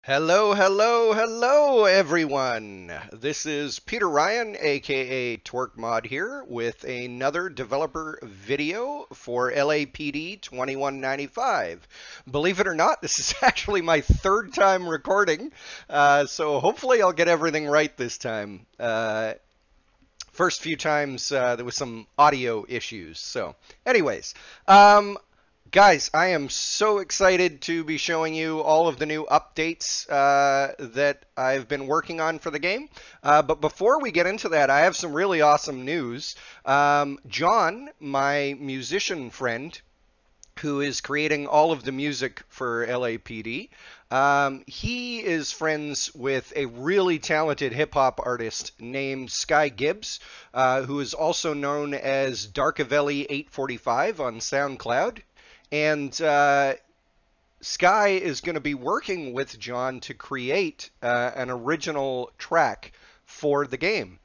Hello, hello, hello, everyone. This is Peter Ryan, aka TorqueMod here, with another developer video for L.A.P.D 2195. Believe it or not, this is actually my third time recording, so hopefully I'll get everything right this time. First few times there was some audio issues. So, anyways, guys, I am so excited to be showing you all of the new updates that I've been working on for the game. But before we get into that, I have some really awesome news. John, my musician friend, who is creating all of the music for L.A.P.D. He is friends with a really talented hip hop artist named Sky Gibbs, who is also known as Darkavelli 845 on SoundCloud. And Sky is going to be working with John to create an original track for the game.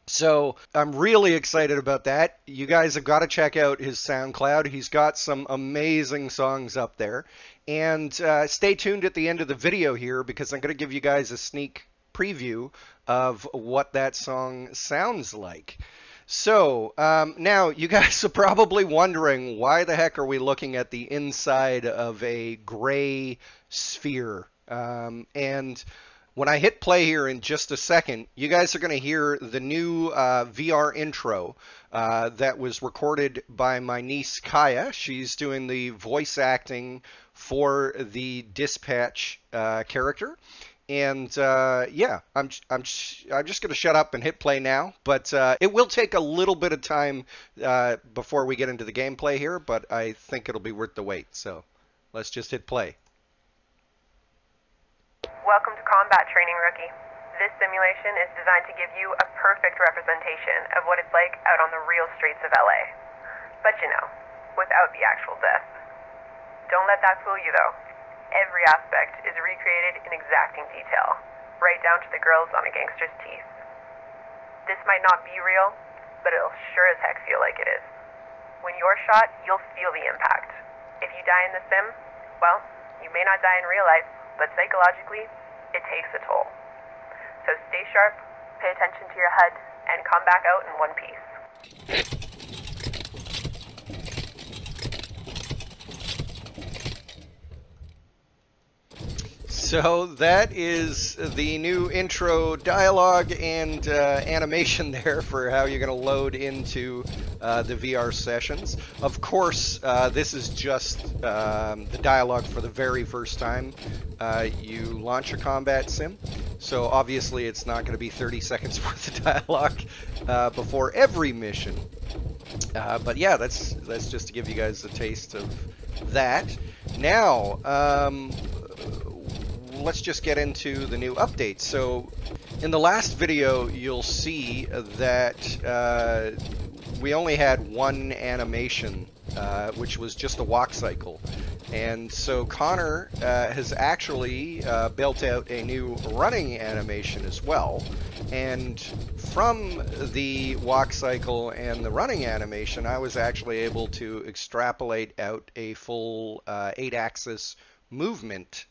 So I'm really excited about that. You guys have got to check out his SoundCloud. He's got some amazing songs up there. And stay tuned at the end of the video here because I'm going to give you guys a sneak preview of what that song sounds like. So now you guys are probably wondering, why the heck are we looking at the inside of a gray sphere? And when I hit play here in just a second, you guys are going to hear the new VR intro that was recorded by my niece Kaya. She's doing the voice acting for the Dispatch character. And yeah, I'm just going to shut up and hit play now. But it will take a little bit of time before we get into the gameplay here, but I think it'll be worth the wait. So let's just hit play. Welcome to Combat Training, Rookie. This simulation is designed to give you a perfect representation of what it's like out on the real streets of LA. But you know, without the actual death. Don't let that fool you though. Every aspect is recreated in exacting detail, right down to the grills on a gangster's teeth. This might not be real, but it'll sure as heck feel like it is. When you're shot, you'll feel the impact. If you die in the sim, well, you may not die in real life, but psychologically, it takes a toll. So stay sharp, pay attention to your HUD, and come back out in one piece. So that is the new intro dialogue and animation there for how you're going to load into the VR sessions. Of course, this is just the dialogue for the very first time you launch a combat sim. So obviously it's not going to be 30 seconds worth of dialogue before every mission. But yeah, that's just to give you guys a taste of that. Now, let's just get into the new updates. So in the last video, you'll see that we only had one animation, which was just a walk cycle. And so Connor has actually built out a new running animation as well. And from the walk cycle and the running animation, I was actually able to extrapolate out a full 8-axis movement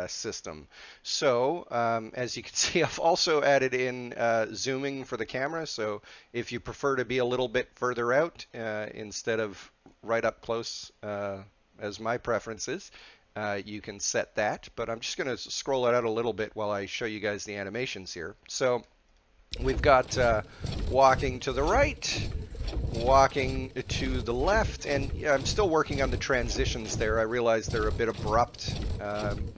system. So as you can see, I've also added in zooming for the camera. So if you prefer to be a little bit further out instead of right up close as my preference is, you can set that. But I'm just going to scroll it out a little bit while I show you guys the animations here. So we've got walking to the right, walking to the left, and I'm still working on the transitions there. I realize they're a bit abrupt,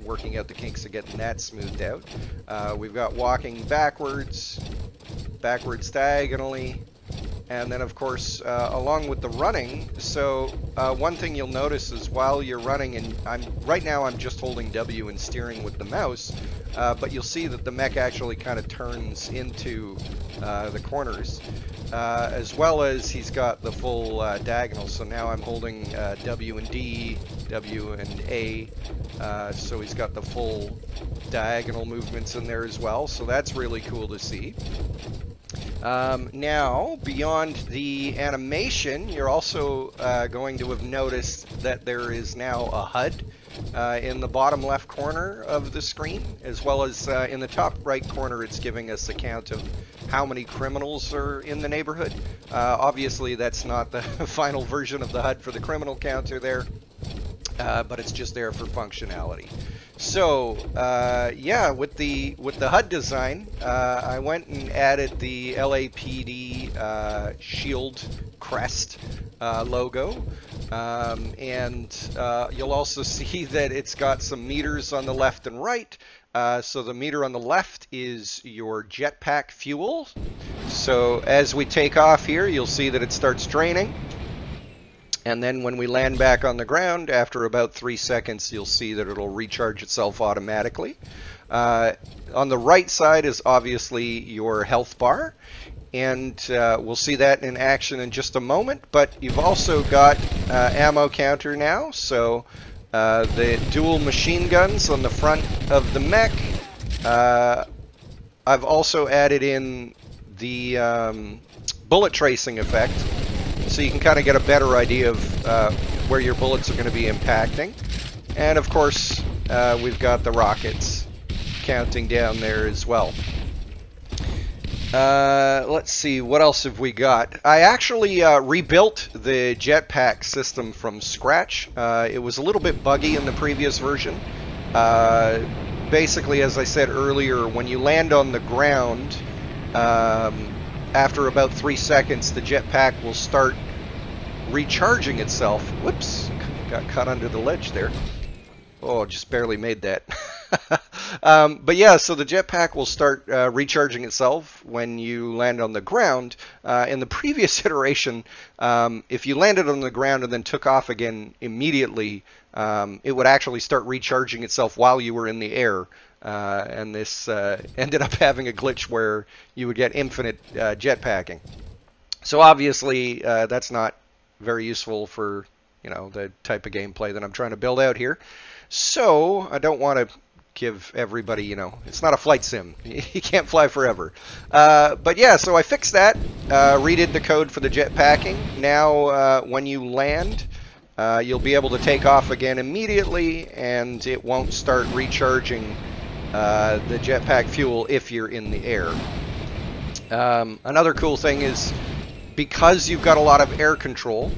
working out the kinks of getting that smoothed out. We've got walking backwards diagonally, and then of course along with the running. So one thing you'll notice is while you're running, and right now I'm just holding W and steering with the mouse, but you'll see that the mech actually kind of turns into the corners, as well as he's got the full diagonal. So now I'm holding W and D, W and A, so he's got the full diagonal movements in there as well. So that's really cool to see. Now, beyond the animation, you're also going to have noticed that there is now a HUD in the bottom left corner of the screen, as well as in the top right corner it's giving us a count of how many criminals are in the neighborhood. Obviously that's not the final version of the HUD for the criminal counter there, but it's just there for functionality. So yeah, with the HUD design, I went and added the L.A.P.D shield crest logo, and you'll also see that it's got some meters on the left and right. So the meter on the left is your jetpack fuel. So as we take off here, you'll see that it starts draining. And then when we land back on the ground, after about 3 seconds, you'll see that it'll recharge itself automatically. On the right side is obviously your health bar. And we'll see that in action in just a moment. But you've also got ammo counter now. So the dual machine guns on the front of the mech. I've also added in the bullet tracing effect, so you can kind of get a better idea of where your bullets are going to be impacting. And of course, we've got the rockets counting down there as well. Let's see, what else have we got? I actually rebuilt the jetpack system from scratch. It was a little bit buggy in the previous version. Basically, as I said earlier, when you land on the ground, after about 3 seconds, the jetpack will start recharging itself. Whoops, got caught under the ledge there. Oh, just barely made that. But yeah, so the jetpack will start recharging itself when you land on the ground. In the previous iteration, if you landed on the ground and then took off again immediately, it would actually start recharging itself while you were in the air. And this ended up having a glitch where you would get infinite jetpacking. So obviously that's not very useful for, you know, the type of gameplay that I'm trying to build out here. So I don't want to give everybody, you know, it's not a flight sim. You can't fly forever. But yeah, so I fixed that, redid the code for the jetpacking. Now when you land, you'll be able to take off again immediately, and it won't start recharging the jetpack fuel if you're in the air. Another cool thing is, because you've got a lot of air control,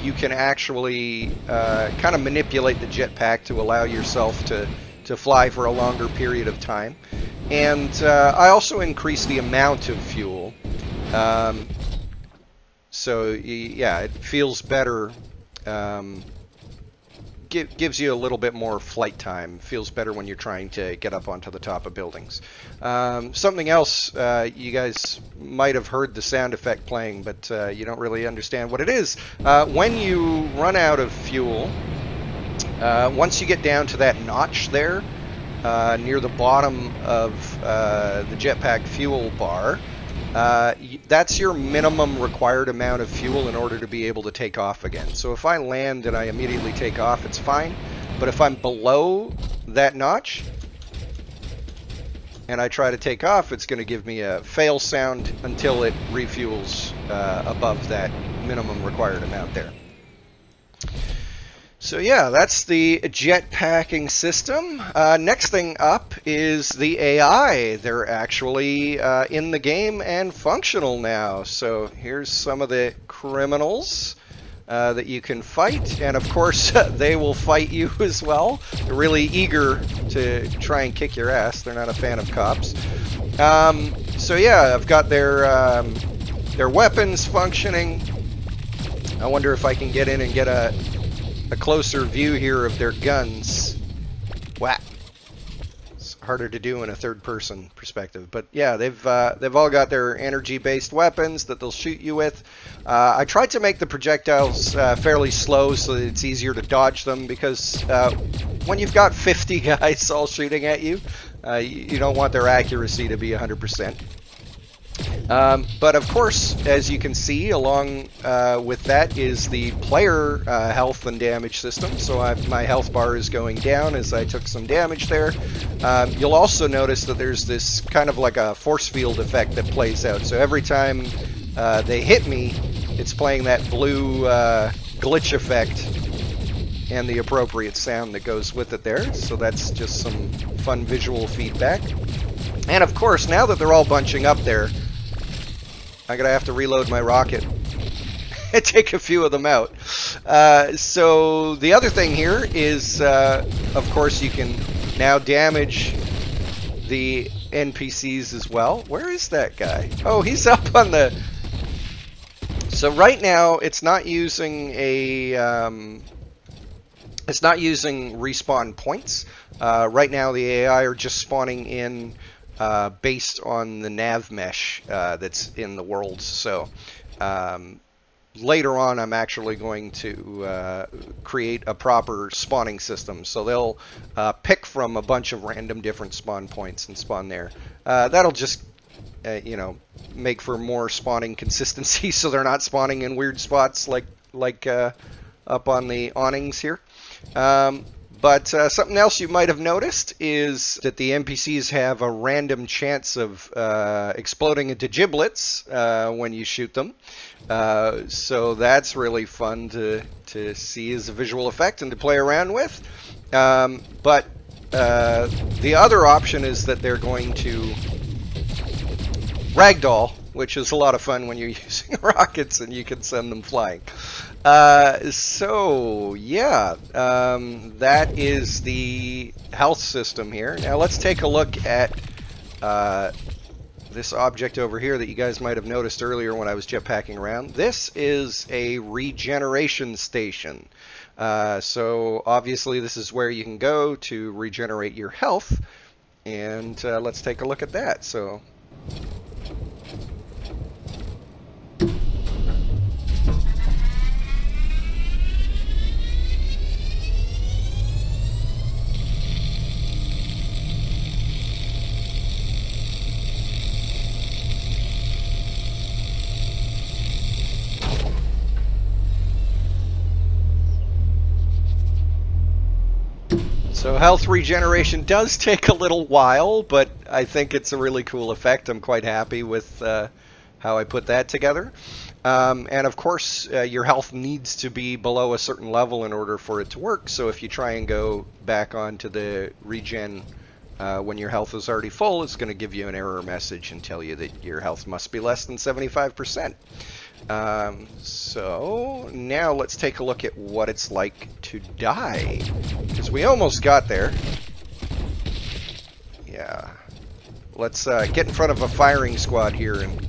you can actually kind of manipulate the jetpack to allow yourself to fly for a longer period of time. And I also increased the amount of fuel. So yeah, it feels better. Gives you a little bit more flight time. Feels better when you're trying to get up onto the top of buildings. Something else, you guys might have heard the sound effect playing, but you don't really understand what it is. When you run out of fuel, once you get down to that notch there, near the bottom of the jetpack fuel bar, that's your minimum required amount of fuel in order to be able to take off again. So if I land and I immediately take off, it's fine. But if I'm below that notch and I try to take off, it's going to give me a fail sound until it refuels above that minimum required amount there. So yeah, that's the jetpacking system. Next thing up is the AI. They're actually in the game and functional now. So here's some of the criminals that you can fight. And of course, they will fight you as well. They're really eager to try and kick your ass. They're not a fan of cops. So yeah, I've got their weapons functioning. I wonder if I can get in and get a closer view here of their guns. Whack. It's harder to do in a third-person perspective, but yeah, they've all got their energy-based weapons that they'll shoot you with. I tried to make the projectiles fairly slow so that it's easier to dodge them, because when you've got 50 guys all shooting at you, you don't want their accuracy to be 100%. But of course, as you can see, along with that is the player health and damage system. So my health bar is going down as I took some damage there. You'll also notice that there's this kind of like a force field effect that plays out. So every time they hit me, it's playing that blue glitch effect and the appropriate sound that goes with it there. So that's just some fun visual feedback. And of course, now that they're all bunching up there, I'm gonna have to reload my rocket and take a few of them out. So the other thing here is, of course, you can now damage the NPCs as well. Where is that guy? Oh, he's up on the... So right now, it's not using a... it's not using respawn points. Right now, the AI are just spawning in based on the nav mesh that's in the worlds. So later on, I'm actually going to create a proper spawning system. So they'll pick from a bunch of random different spawn points and spawn there. That'll just, you know, make for more spawning consistency, so they're not spawning in weird spots like up on the awnings here. But something else you might have noticed is that the NPCs have a random chance of exploding into giblets when you shoot them. So that's really fun to see as a visual effect and to play around with. But the other option is that they're going to ragdoll, which is a lot of fun when you're using rockets and you can send them flying. So yeah, that is the health system here. Now let's take a look at this object over here that you guys might have noticed earlier when I was jetpacking around. This is a regeneration station. So obviously this is where you can go to regenerate your health, and let's take a look at that. So health regeneration does take a little while, but I think it's a really cool effect. I'm quite happy with how I put that together. And of course, your health needs to be below a certain level in order for it to work. So if you try and go back onto the regen when your health is already full, it's going to give you an error message and tell you that your health must be less than 75%. So now let's take a look at what it's like to die, because we almost got there. Yeah, let's get in front of a firing squad here, and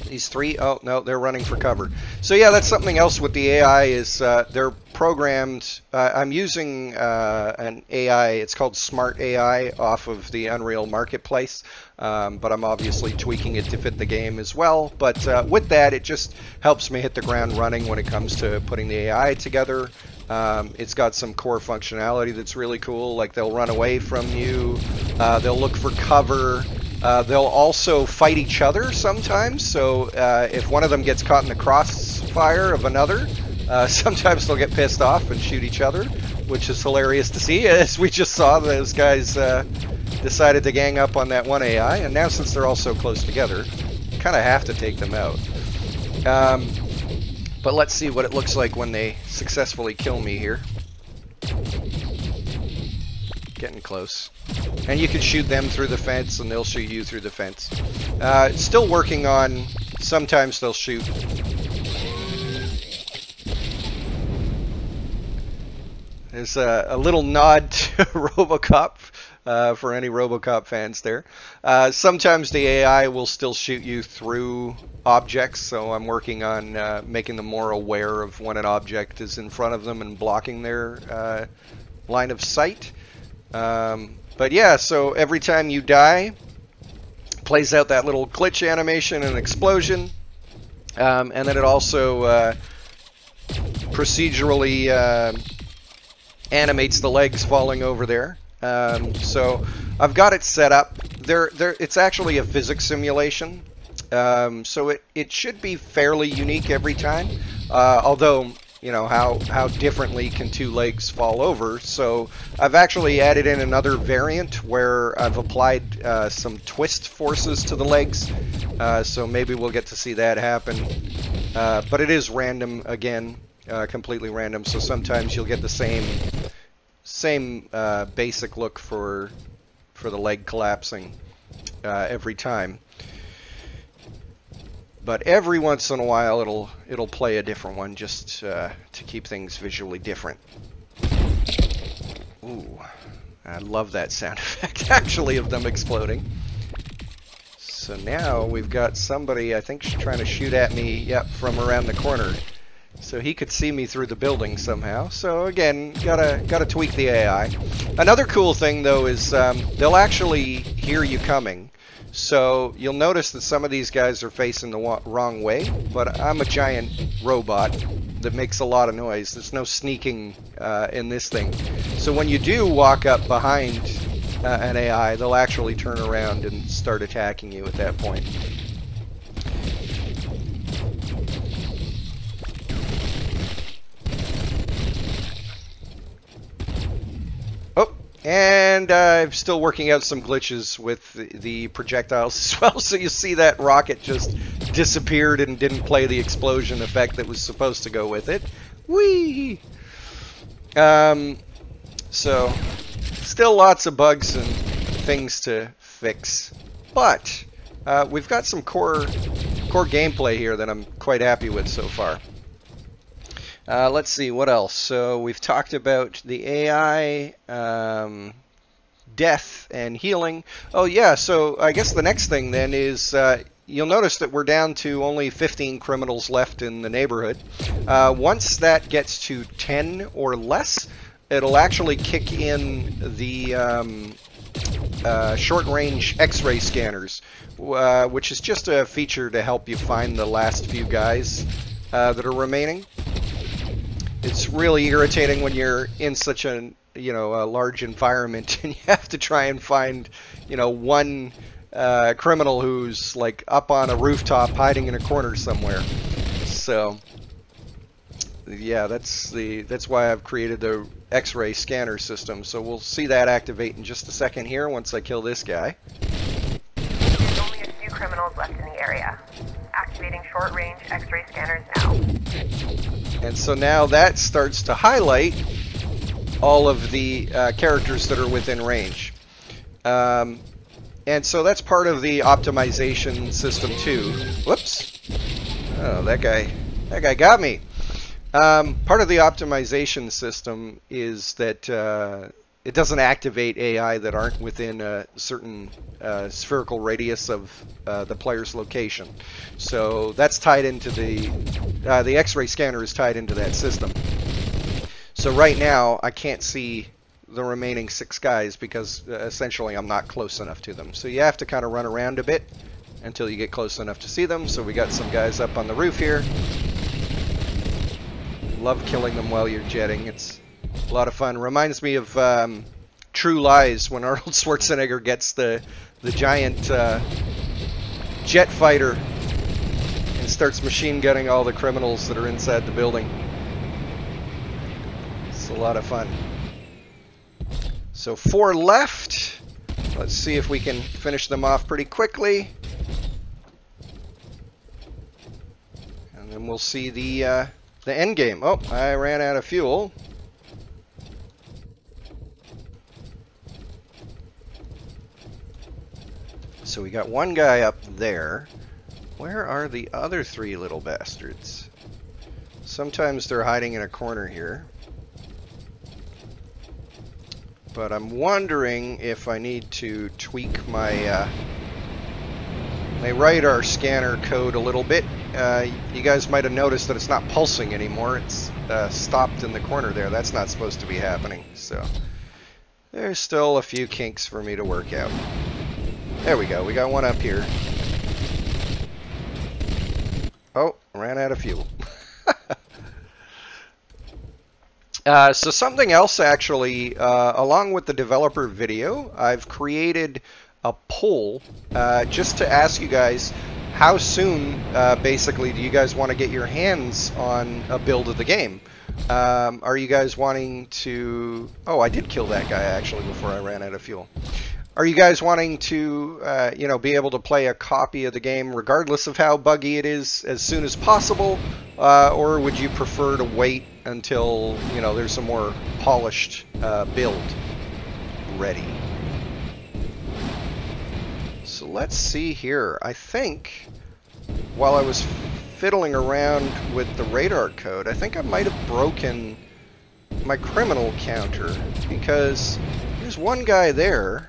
these three, oh no, they're running for cover. So yeah, that's something else with the AI is they're programmed. I'm using an AI, it's called Smart AI, off of the Unreal Marketplace, but I'm obviously tweaking it to fit the game as well. But with that, it just helps me hit the ground running when it comes to putting the AI together. It's got some core functionality that's really cool, like they'll run away from you, they'll look for cover. They'll also fight each other sometimes, so if one of them gets caught in the crossfire of another, sometimes they'll get pissed off and shoot each other, which is hilarious to see. As we just saw, those guys decided to gang up on that one AI, and now since they're all so close together, you kind of have to take them out. But let's see what it looks like when they successfully kill me here. Getting close. And you can shoot them through the fence and they'll shoot you through the fence. Still working on, sometimes they'll shoot. There's a little nod to RoboCop for any RoboCop fans there. Sometimes the AI will still shoot you through objects, so I'm working on making them more aware of when an object is in front of them and blocking their line of sight. But yeah, so every time you die, plays out that little glitch animation and explosion, and then it also procedurally animates the legs falling over there. So I've got it set up. It's actually a physics simulation, so it should be fairly unique every time, although you know, how differently can two legs fall over. So I've actually added in another variant where I've applied some twist forces to the legs. So maybe we'll get to see that happen. But it is random again. completely random. So sometimes you'll get the same basic look for the leg collapsing every time. But every once in a while it'll play a different one just to keep things visually different. Ooh, I love that sound effect actually of them exploding. So now we've got somebody, I think, trying to shoot at me, yep, from around the corner. So he could see me through the building somehow. So again, gotta tweak the AI. Another cool thing though is they'll actually hear you coming. So you'll notice that some of these guys are facing the wrong way, but I'm a giant robot that makes a lot of noise. There's no sneaking in this thing. So when you do walk up behind an AI, they'll actually turn around and start attacking you at that point. Oh, and I'm still working out some glitches with the projectiles as well. So you see that rocket just disappeared and didn't play the explosion effect that was supposed to go with it. Whee! So still lots of bugs and things to fix, but we've got some core gameplay here that I'm quite happy with so far. Let's see what else. So we've talked about the AI, death and healing. Oh yeah, so I guess the next thing then is you'll notice that we're down to only 15 criminals left in the neighborhood. Once that gets to 10 or less, it'll actually kick in the short-range X-ray scanners, which is just a feature to help you find the last few guys that are remaining. It's really irritating when you're in such a large environment and you have to try and find one criminal who's like up on a rooftop hiding in a corner somewhere. So yeah, that's why I've created the X-ray scanner system. So we'll see that activate in just a second here once I kill this guy. There's only a few criminals left in the area. Activating short-range X-ray scanners now. And so now that starts to highlight all of the characters that are within range. And so that's part of the optimization system too. Whoops. Oh, that guy got me. Part of the optimization system is that it doesn't activate AI that aren't within a certain spherical radius of the player's location. So that's tied into the X-ray scanner is tied into that system. So right now I can't see the remaining 6 guys because essentially I'm not close enough to them. So you have to kind of run around a bit until you get close enough to see them. So we got some guys up on the roof here. Love killing them while you're jetting. It's a lot of fun. Reminds me of True Lies when Arnold Schwarzenegger gets the giant jet fighter and starts machine gunning all the criminals that are inside the building. It's a lot of fun. So 4 left. Let's see if we can finish them off pretty quickly. And then we'll see the end game. Oh, I ran out of fuel. So we got one guy up there. Where are the other 3 little bastards? Sometimes they're hiding in a corner here. But I'm wondering if I need to tweak my radar scanner code a little bit. You guys might have noticed that it's not pulsing anymore. It's stopped in the corner there. That's not supposed to be happening. So there's still a few kinks for me to work out. There we go. We got one up here. Oh, ran out of fuel. So something else actually, along with the developer video, I've created a poll just to ask you guys how soon basically do you guys want to get your hands on a build of the game. Are you guys wanting to... Oh, I did kill that guy actually before I ran out of fuel. Are you guys wanting to, you know, be able to play a copy of the game regardless of how buggy it is as soon as possible? Or would you prefer to wait until, you know, there's a more polished build ready? So let's see here. I think while I was fiddling around with the radar code, I think I might have broken my criminal counter, because there's one guy there,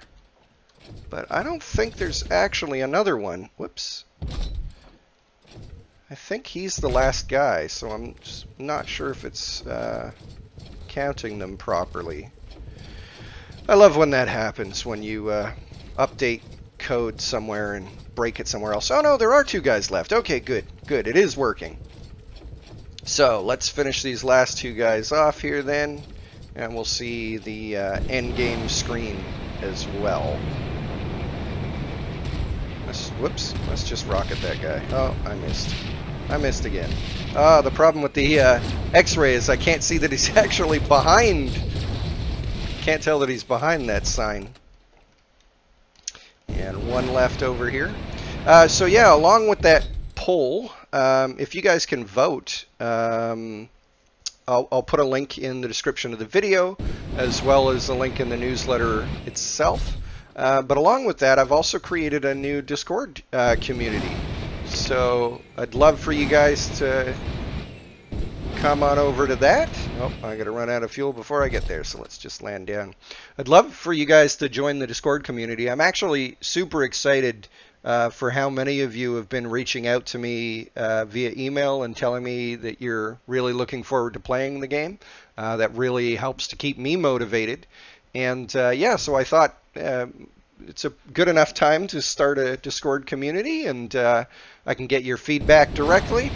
but I don't think there's actually another one. Whoops. I think he's the last guy, so I'm just not sure if it's counting them properly. I love when that happens, when you update code somewhere and break it somewhere else. Oh no, there are 2 guys left. Okay, good, good. It is working. So let's finish these last 2 guys off here then, and we'll see the end game screen as well. Whoops, let's just rocket that guy. Oh, I missed. I missed again. The problem with the X-ray is I can't see that he's actually behind. Can't tell that he's behind that sign. And one left over here. So yeah, along with that poll, if you guys can vote, I'll put a link in the description of the video, as well as a link in the newsletter itself. But along with that, I've also created a new Discord community. So I'd love for you guys to come on over to that. Oh, I gotta run out of fuel before I get there, so let's just land down. I'd love for you guys to join the Discord community. I'm actually super excited for how many of you have been reaching out to me via email and telling me that you're really looking forward to playing the game. That really helps to keep me motivated. And yeah, so I thought it's a good enough time to start a Discord community, and I can get your feedback directly.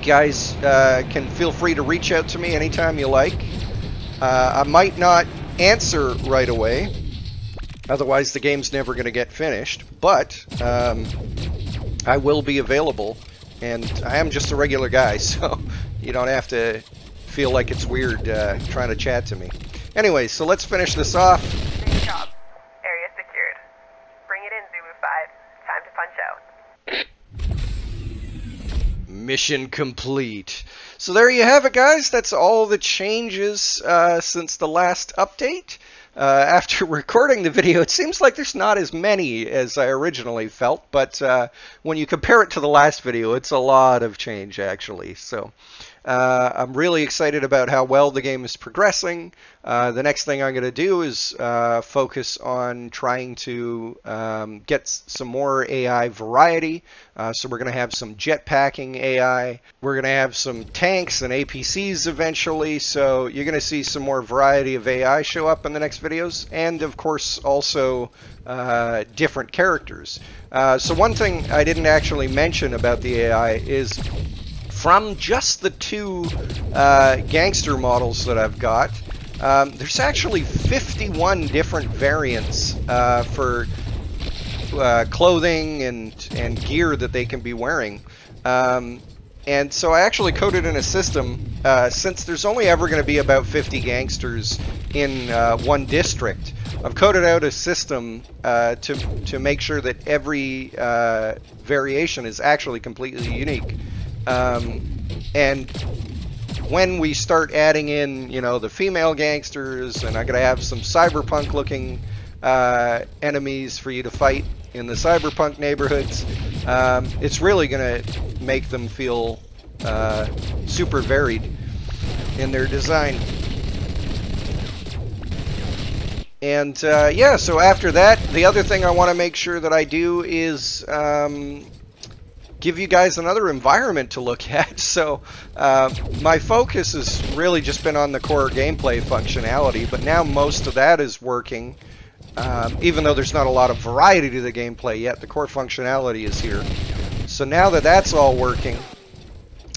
Guys can feel free to reach out to me anytime you like. I might not answer right away, otherwise the game's never going to get finished, but I will be available, and I am just a regular guy, so you don't have to feel like it's weird trying to chat to me. Anyway, so let's finish this off. Nice job. Area secured. Bring it in, Zulu 5. Time to punch out. Mission complete. So there you have it, guys. That's all the changes since the last update. After recording the video, it seems like there's not as many as I originally felt, but when you compare it to the last video, it's a lot of change, actually. So I'm really excited about how well the game is progressing. The next thing I'm going to do is focus on trying to get some more AI variety. So we're going to have some jetpacking AI. We're going to have some tanks and APCs eventually. So you're going to see some more variety of AI show up in the next videos. And of course also different characters. So one thing I didn't actually mention about the AI is, from just the 2 gangster models that I've got, there's actually 51 different variants for clothing and gear that they can be wearing. And so I actually coded in a system, since there's only ever going to be about 50 gangsters in one district. I've coded out a system to make sure that every variation is actually completely unique. And when we start adding in, you know, the female gangsters, and I'm going to have some cyberpunk looking enemies for you to fight in the cyberpunk neighborhoods, it's really going to make them feel super varied in their design. And yeah, so after that, the other thing I want to make sure that I do is give you guys another environment to look at. So my focus has really just been on the core gameplay functionality, but now most of that is working. Even though there's not a lot of variety to the gameplay yet, the core functionality is here. So now that that's all working,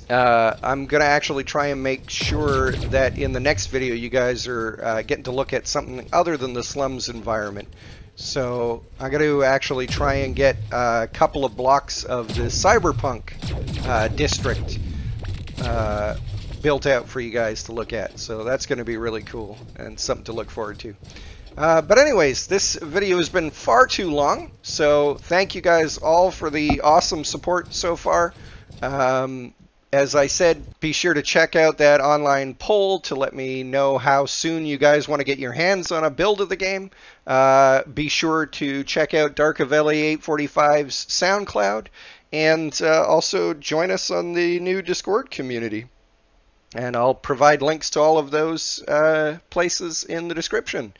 I'm going to actually try and make sure that in the next video you guys are getting to look at something other than the slums environment. So I'm going to actually try and get a couple of blocks of the cyberpunk district built out for you guys to look at. So that's going to be really cool and something to look forward to. But anyways, this video has been far too long, so thank you guys all for the awesome support so far. As I said, be sure to check out that online poll to let me know how soon you guys want to get your hands on a build of the game. Be sure to check out Dark of LA 845's SoundCloud, and also join us on the new Discord community. And I'll provide links to all of those places in the description.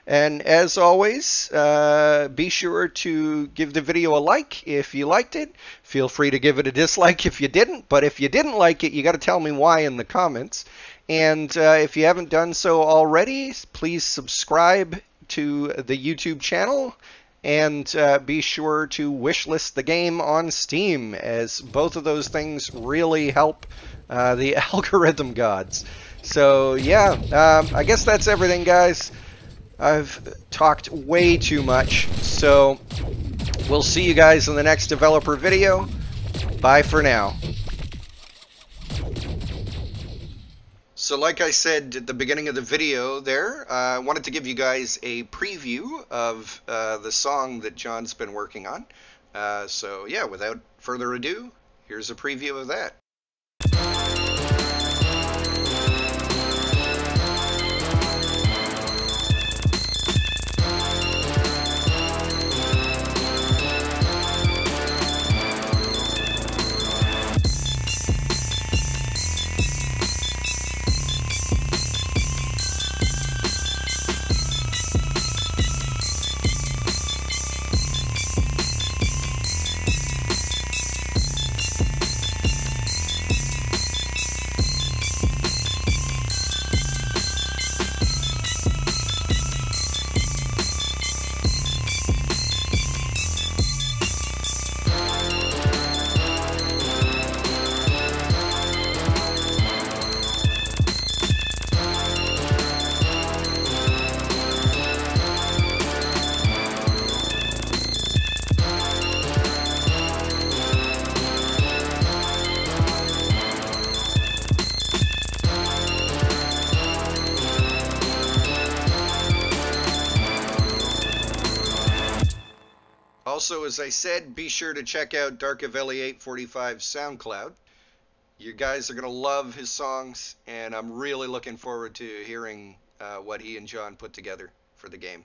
And as always, be sure to give the video a like if you liked it. Feel free to give it a dislike if you didn't. But if you didn't like it, you got to tell me why in the comments. And if you haven't done so already, please subscribe to the YouTube channel. And be sure to wishlist the game on Steam, as both of those things really help the algorithm gods. So yeah, I guess that's everything, guys. I've talked way too much, so we'll see you guys in the next developer video. Bye for now. So like I said at the beginning of the video there, I wanted to give you guys a preview of the song that John's been working on. So yeah, without further ado, here's a preview of that. Also, as I said, be sure to check out Dark of LA 845's SoundCloud. You guys are going to love his songs, and I'm really looking forward to hearing what he and John put together for the game.